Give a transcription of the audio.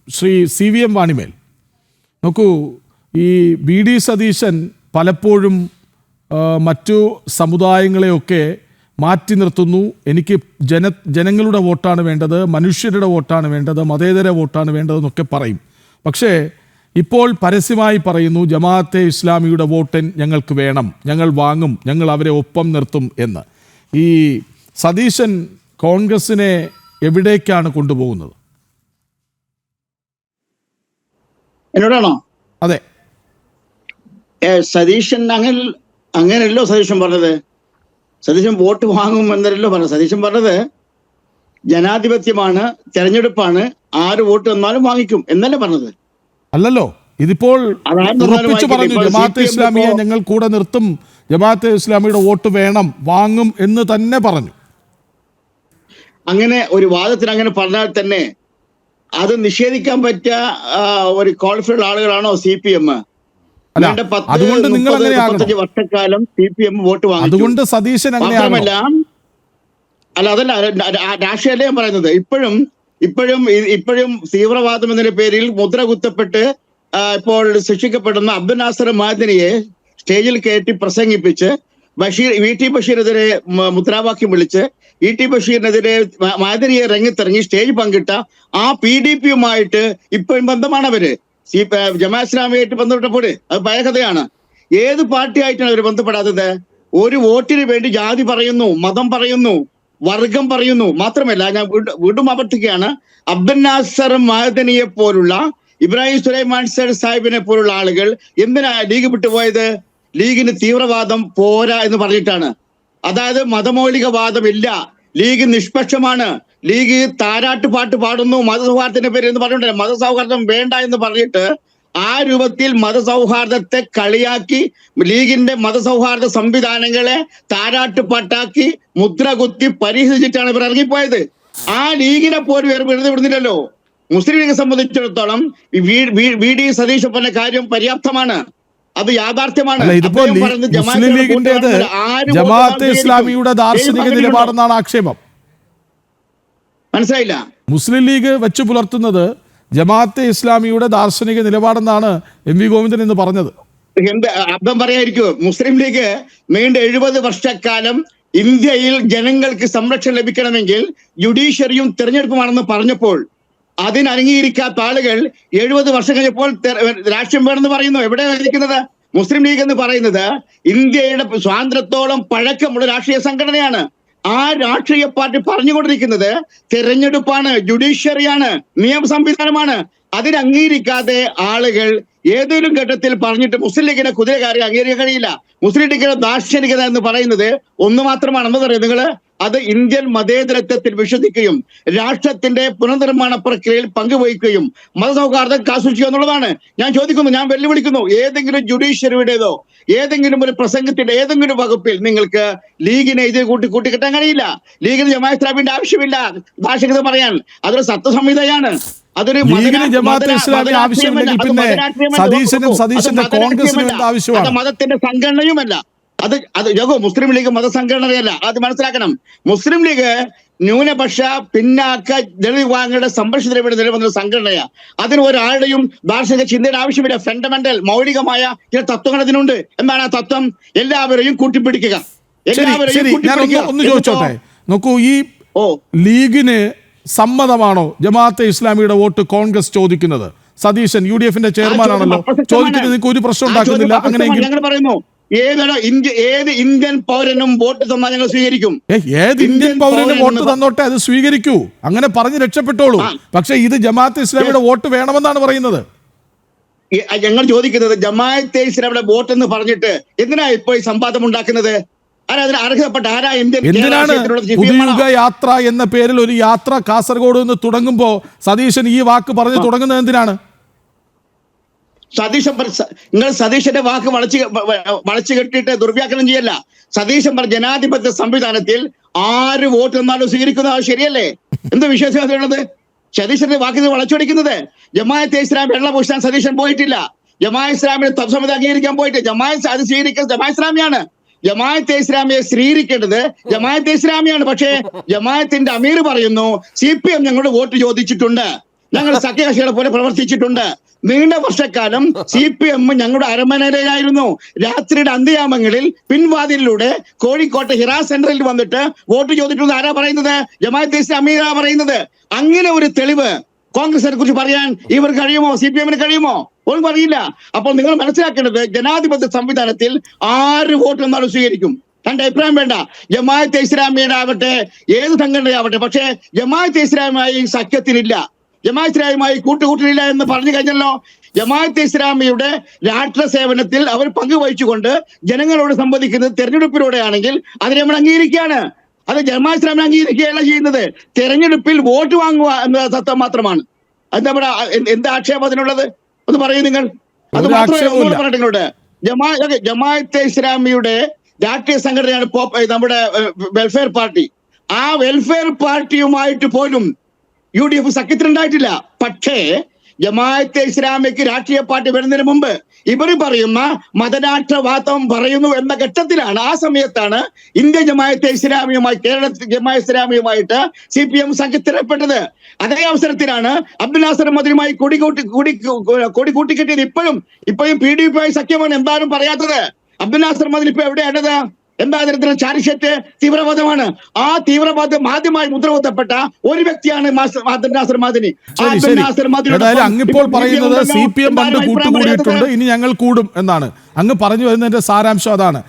Shri CVM Vanimel, നോക്കൂ, ഈ BD Satheesan പലപ്പോഴും മറ്റു സമുദായങ്ങളെയൊക്കെ മാറ്റി നിർത്തുന്നു. എനിക്ക് ജനങ്ങളുടെ വോട്ടാണ് വേണ്ടത്, മനുഷ്യരുടെ വോട്ടാണ് വേണ്ടത്, മതേതര വോട്ടാണ് വേണ്ടതെന്നൊക്കെ പറയും. പക്ഷേ ഇപ്പോൾ പരസ്യമായി പറയുന്നു ജമാഅത്തെ ഇസ്ലാമിയുടെ വോട്ട് ഞങ്ങൾക്ക് വേണം, ഞങ്ങൾ വാങ്ങും, ഞങ്ങൾ അവരെ ഒപ്പം നിർത്തും എന്ന്. ഈ സതീശൻ കോൺഗ്രസിനെ എവിടേക്കാണ് കൊണ്ടുപോകുന്നത്? എന്നോടാണോ? അതെ. സതീശൻ അങ്ങനെയല്ലോ സതീശൻ പറഞ്ഞത്. സതീശൻ വോട്ട് വാങ്ങും എന്നല്ലോ പറഞ്ഞത്. സതീശൻ പറഞ്ഞത് ജനാധിപത്യമാണ്, തെരഞ്ഞെടുപ്പാണ്, ആര് വോട്ട് വന്നാലും വാങ്ങിക്കും എന്നല്ലേ പറഞ്ഞത്. അല്ലല്ലോ, ഇതിപ്പോൾ ഉറപ്പിച്ചു പറഞ്ഞു ജമാഅത്തെ ഇസ്ലാമിയെ ഞങ്ങൾ കൂടെ നിർത്തും, ജമാഅത്തെ ഇസ്ലാമിയുടെ വോട്ട് വേണം, വാങ്ങും എന്ന് തന്നെ പറഞ്ഞു. അങ്ങനെ ഒരു വാദത്തിന് അങ്ങനെ പറഞ്ഞാൽ തന്നെ അത് നിഷേധിക്കാൻ പറ്റിയ ഒരു ക്വാളിഫൈഡ് ആളുകളാണോ CPM? അതുകൊണ്ട് നിങ്ങൾ വർഷക്കാലം CPM വോട്ട് വാങ്ങി. അതുകൊണ്ട് സതീശൻ മാത്രമല്ല, അതല്ല രാഷ്ട്രീയല്ലേ ഞാൻ പറയുന്നത്. ഇപ്പോഴും തീവ്രവാദം എന്നതിന്റെ പേരിൽ മുദ്ര കുത്തപ്പെട്ട് ഇപ്പോൾ ശിക്ഷിക്കപ്പെടുന്ന അബ്ദുൽ നാസർ മഅദനിയെ സ്റ്റേജിൽ കയറ്റി പ്രസംഗിപ്പിച്ച് VT ബഷീറിനെതിരെ മുദ്രാവാക്യം വിളിച്ച് VT ബഷീറിനെതിരെ മഅദനിയെ രംഗത്തിറങ്ങി സ്റ്റേജ് പങ്കിട്ട ആ PDPയുമായിട്ട് ഇപ്പോഴും ബന്ധമാണ് അവര്. ജമാഅത്ത് ഇസ്ലാമിയായിട്ട് ബന്ധപ്പെട്ടപ്പോൾ അത് പഴയ കഥയാണ്. ഏത് പാർട്ടിയായിട്ടാണ് അവർ ബന്ധപ്പെടാത്തത്? ഒരു വോട്ടിന് വേണ്ടി ജാതി പറയുന്നു, മതം പറയുന്നു, വർഗം പറയുന്നു. മാത്രമല്ല, ഞാൻ വീണ്ടും ആവർത്തിക്കുകയാണ്, അബ്ദുൽ നാസർ മഅദനിയെ പോലുള്ള, ഇബ്രാഹിം സുലൈമാൻ സാഹിബിനെ പോലുള്ള ആളുകൾ എന്തിനാ ലീഗ് വിട്ടുപോയത്? ലീഗിന് തീവ്രവാദം പോരാ എന്ന് പറഞ്ഞിട്ടാണ്. അതായത് മതമൗലികവാദമില്ല, ലീഗ് നിഷ്പക്ഷമാണ്, ലീഗ് താരാട്ട് പാട്ട് പാടുന്നു മതസൗഹാർദ്ദത്തിന്റെ പേര് എന്ന് പറഞ്ഞിട്ടുണ്ട്. മതസൗഹാർദ്ദം വേണ്ട എന്ന് പറഞ്ഞിട്ട് ആ രൂപത്തിൽ മതസൗഹാർദ്ദത്തെ കളിയാക്കി ലീഗിന്റെ മതസൗഹാർദ്ദ സംവിധാനങ്ങളെ താരാട്ട് പാട്ടാക്കി മുദ്ര കുത്തി പരിഹസിച്ചിട്ടാണ് ഇവർ ഇറങ്ങിപ്പോയത്. ആ ലീഗിനെ പോലും വെറുതെ വിടുന്നില്ലല്ലോ. മുസ്ലിം ലീഗെ സംബന്ധിച്ചിടത്തോളം VD സതീശൻ പറഞ്ഞ കാര്യം പര്യാപ്തമാണ്, അത് യാഥാർത്ഥ്യമാണ്. മുസ്ലിം ലീഗിന്റേത് ജമാഅത്തെ ഇസ്ലാമിയുടെ ദാർശനിക നിലപാടെന്നാണ് ആക്ഷേപം. മനസ്സിലായില്ല? മുസ്ലിം ലീഗ് വെച്ചു പുലർത്തുന്നത് ജമാഅത്തെ ഇസ്ലാമിയുടെ ദാർശനിക നിലപാടെന്നാണ് MV ഗോവിന്ദൻ എന്ന് പറഞ്ഞത്. അബ്ദം പറയായിരിക്കും. മുസ്ലിം ലീഗ് നീണ്ട 70 വർഷക്കാലം ഇന്ത്യയിൽ ജനങ്ങൾക്ക് സംരക്ഷണം ലഭിക്കണമെങ്കിൽ ജുഡീഷ്യറിയും തെരഞ്ഞെടുപ്പുമാണെന്ന് പറഞ്ഞപ്പോൾ അതിന് അംഗീകരിക്കാത്ത ആളുകൾ 70 വർഷം കഴിഞ്ഞപ്പോൾ രാഷ്ട്രീയം വേണമെന്ന് പറയുന്നു. എവിടെയാണ് ഇരിക്കുന്നത്? മുസ്ലിം ലീഗ് എന്ന് പറയുന്നത് ഇന്ത്യയുടെ സ്വാതന്ത്ര്യത്തോളം പഴക്കമുള്ള രാഷ്ട്രീയ സംഘടനയാണ്. ആ രാഷ്ട്രീയ പാർട്ടി പറഞ്ഞുകൊണ്ടിരിക്കുന്നത് തെരഞ്ഞെടുപ്പാണ്, ജുഡീഷ്യറിയാണ്, നിയമ സംവിധാനമാണ്. അതിന് അംഗീകരിക്കാതെ ആളുകൾ ഏതെങ്കിലും ഘട്ടത്തിൽ പറഞ്ഞിട്ട് മുസ്ലിം ലീഗിനെ കുതിര കയറി അംഗീകരിക്കാൻ കഴിയില്ല. മുസ്ലിം ലീഗിന്റെ ദാർശനികത എന്ന് പറയുന്നത് ഒന്ന് മാത്രമാണെന്ന് പറയുന്നത് നിങ്ങള്, അത് ഇന്ത്യൻ മതേതരത്വത്തിൽ വിശ്വസിക്കുകയും രാഷ്ട്രത്തിന്റെ പുനർനിർമ്മാണ പ്രക്രിയയിൽ പങ്കുവഹിക്കുകയും മതസൗഹാർദ്ദം കാസൂക്ഷിക്കുക എന്നുള്ളതാണ്. ഞാൻ ചോദിക്കുന്നു, ഞാൻ വെല്ലുവിളിക്കുന്നു, ഏതെങ്കിലും ജുഡീഷ്യറിയുടേതോ ഏതെങ്കിലും ഒരു പ്രസംഗത്തിന്റെ ഏതെങ്കിലും വകുപ്പിൽ നിങ്ങൾക്ക് ലീഗിനെ ഇത് കൂട്ടിക്കെട്ടാൻ കഴിയില്ല. ലീഗിന് ജമാഅത്ത് ഇസ്ലാമിന്റെ ആവശ്യമില്ല ദാർശനികത പറയാൻ. അതൊരു സത്യസംഹിതയാണ്, അതൊരു മതത്തിന്റെ സംഘടനയുമല്ല. അത് മുസ്ലിം ലീഗ് മതസംഘടനയല്ല, അത് മനസ്സിലാക്കണം. മുസ്ലിം ലീഗ് ന്യൂനപക്ഷ പിന്നാക്ക ദളിത് വിഭാഗങ്ങളുടെ സംരക്ഷണത്തിന് വേണ്ടി നിലവന്ന സംഘടനയാണ്. അതിന് ഒരാളുടെയും ദാർശനിക ചിന്തയുടെ ആവശ്യമില്ല. ഫണ്ടമെന്റൽ മൗലികമായ ചില തത്വങ്ങൾ അതിനുണ്ട്. എന്താണ് ആ തത്വം? എല്ലാവരെയും കൂട്ടിപ്പിടിക്കുക. ഒന്ന് ചോദിച്ചോട്ടെ, നോക്കൂ, ഈ ലീഗിന് സമ്മതമാണോ ജമാഅത്തെ ഇസ്ലാമിയുടെ വോട്ട് കോൺഗ്രസ് ചോദിക്കുന്നത്? സതീശൻ UDFന്റെ ചെയർമാനാണല്ലോ, ചോദിക്കുന്നത് നിങ്ങൾക്ക് ഒരു പ്രശ്നം ഉണ്ടാക്കുന്നില്ല. അങ്ങനെ പറയുന്നു, ഏത് ഇന്ത്യൻ പൗരനും വോട്ട് തന്നാൽ ഞങ്ങൾ സ്വീകരിക്കും. ഏത് ഇന്ത്യൻ പൗരനും വോട്ട് തന്നോട്ടെ, അത് സ്വീകരിക്കൂ, അങ്ങനെ പറഞ്ഞ് രക്ഷപ്പെട്ടോളൂ. പക്ഷെ ഇത് ജമാഅത്തെ ഇസ്ലാമിയുടെ വോട്ട് വേണമെന്നാണ് പറയുന്നത്. ഞങ്ങൾ ചോദിക്കുന്നത് ജമാഅത്തെ ഇസ്ലാമിയുടെ വോട്ട് എന്ന് പറഞ്ഞിട്ട് എന്തിനാ ഇപ്പോൾ ഈ സംവാദം ഉണ്ടാക്കുന്നത്? എന്തിനാണ് പുതിയുഗ യാത്ര എന്ന പേരിൽ ഒരു യാത്ര കാസർഗോഡ് നിന്ന് തുടങ്ങുമ്പോ സതീശൻ ഈ വാക്ക് പറഞ്ഞു തുടങ്ങുന്നത് എന്തിനാണ്? നിങ്ങൾ സതീശന്റെ വാക്ക് വളച്ചു കെട്ടിയിട്ട് ദുർവ്യാഖ്യാനം ചെയ്യല്ല. സതീശൻ പറഞ്ഞ ജനാധിപത്യ സംവിധാനത്തിൽ ആര് വോട്ട് തന്നാലും സ്വീകരിക്കുന്നത് ശരിയല്ലേ? എന്ത് വിശ്വാസമുള്ളത്? സതീശന്റെ വാക്കിന് വളച്ചൊടിക്കുന്നത്. ജമാഅത്തെ ഇസ്ലാം വെള്ള പൂശാൻ സതീശൻ പോയിട്ടില്ല. ജമാഅത്ത് ഇസ്ലാമിനെ തത്സമയത്ത് അംഗീകരിക്കാൻ പോയിട്ട് അത് സ്വീകരിക്കാൻ ജമാഅത്ത് ഇസ്ലാമിയാണ്. ജമാഅത്തെ ഇസ്ലാമിയെ സ്വീകരിക്കേണ്ടത് ജമാഅത്തെ ഇസ്ലാമിയാണ്. പക്ഷേ ജമാഅത്തിന്റെ അമീർ പറയുന്നു CPM ഞങ്ങളുടെ വോട്ട് ചോദിച്ചിട്ടുണ്ട്. ഞങ്ങൾ സഖ്യകക്ഷികളെ പോലെ പ്രവർത്തിച്ചിട്ടുണ്ട്. നീണ്ട വർഷക്കാലം CPM ഞങ്ങളുടെ അരമനയിലായിരുന്നു. രാത്രിയുടെ അന്ത്യയാമങ്ങളിൽ പിൻവാതിലിലൂടെ കോഴിക്കോട്ടെ ഹിറാ സെന്ററിൽ വന്നിട്ട് വോട്ട് ചോദിച്ചിട്ടുണ്ട്. ആരാ പറയുന്നത്? ജമാഅത്തെ ഇസ്ലാമിയാ പറയുന്നത്. അങ്ങനെ ഒരു തെളിവ് കോൺഗ്രസിനെ കുറിച്ച് പറയാൻ ഇവർക്ക് കഴിയുമോ? CPM-ന് കഴിയുമോ? ഒന്നും പറയില്ല. അപ്പോൾ നിങ്ങൾ മനസ്സിലാക്കേണ്ടത്, ജനാധിപത്യ സംവിധാനത്തിൽ ആര് വോട്ട് എന്നാലും സ്വീകരിക്കും. തന്റെ അഭിപ്രായം വേണ്ട. ജമാഅത്തെ ഇസ്ലാമിയുടെ ആവട്ടെ, ഏത് സംഘടനയാവട്ടെ, പക്ഷേ ജമാഅത്തെ ഇസ്ലാമിയുമായി സഖ്യത്തിനില്ല, ജമാഅത്തെ ഇസ്ലാമിയുമായി കൂട്ടുകൂട്ടലില്ല എന്ന് പറഞ്ഞു കഴിഞ്ഞല്ലോ. ജമാഅത്തെ ഇസ്ലാമിയുടെ രാഷ്ട്ര സേവനത്തിൽ അവർ പങ്കുവഹിച്ചുകൊണ്ട് ജനങ്ങളോട് സംവദിക്കുന്നത് തെരഞ്ഞെടുപ്പിലൂടെയാണെങ്കിൽ അതിനെ നമ്മൾ അംഗീകരിക്കുകയാണ്. അത് ജമാഅത്തെ ഇസ്ലാമിനെ അംഗീകരിക്കുകയല്ല ചെയ്യുന്നത്. തെരഞ്ഞെടുപ്പിൽ വോട്ട് വാങ്ങുക എന്ന തത്വം മാത്രമാണ്. അത് നമ്മുടെ എന്താ ആക്ഷേപം അതിനുള്ളത്? ഒന്ന് പറയൂ നിങ്ങൾ. അത് മാത്രമല്ല പറഞ്ഞിട്ടുണ്ട്, ജമാഅത്തെ ഇസ്ലാമിയുടെ രാഷ്ട്രീയ സംഘടനയാണ് നമ്മുടെ വെൽഫെയർ പാർട്ടി. ആ വെൽഫെയർ പാർട്ടിയുമായിട്ട് പോലും UDF സഖ്യത്തിലുണ്ടായിട്ടില്ല. പക്ഷേ ജമാഅത്തെ ഇസ്ലാമിക്ക് രാഷ്ട്രീയ പാർട്ടി വരുന്നതിന് മുമ്പ് ഇവർ പറയുന്ന മതരാഷ്ട്രവാദം പറയുന്നു എന്ന ഘട്ടത്തിലാണ്, ആ സമയത്താണ് ഇന്ത്യൻ ജമാഅത്തെ ഇസ്ലാമിയുമായി, കേരള ജമാഅത്തെ ഇസ്ലാമിയുമായിട്ട് CPM സഖ്യത്തിലേർപ്പെട്ടത്. അതേ അവസരത്തിലാണ് അബ്ദുൽ നാസർ മദനിയുമായി കൊടി കൂട്ടിക്കെട്ടിയത്. ഇപ്പോഴും PDP-യുമായി സഖ്യമാണ്. എന്താരും പറയാത്തത്? അബ്ദുൽ നാസർ മദനി ഇപ്പൊ എവിടെയാണത്? എന്താ തരത്തിലുള്ള ചാരിഷറ്റ് തീവ്രവാദമാണ്. ആ തീവ്രവാദം ആദ്യമായി മുദ്രകുത്തപ്പെട്ട ഒരു വ്യക്തിയാണ് അബ്ദുൽ നാസർ മദനി. അങ്ങിപ്പോൾ പറയുന്നത് CPM പണ്ട് കൂട്ടുകൂടിയിട്ടുണ്ട്, ഇനി ഞങ്ങൾ കൂടും എന്നാണ് അങ്ങ് പറഞ്ഞു വരുന്നതിന്റെ സാരാംശം. അതാണ്.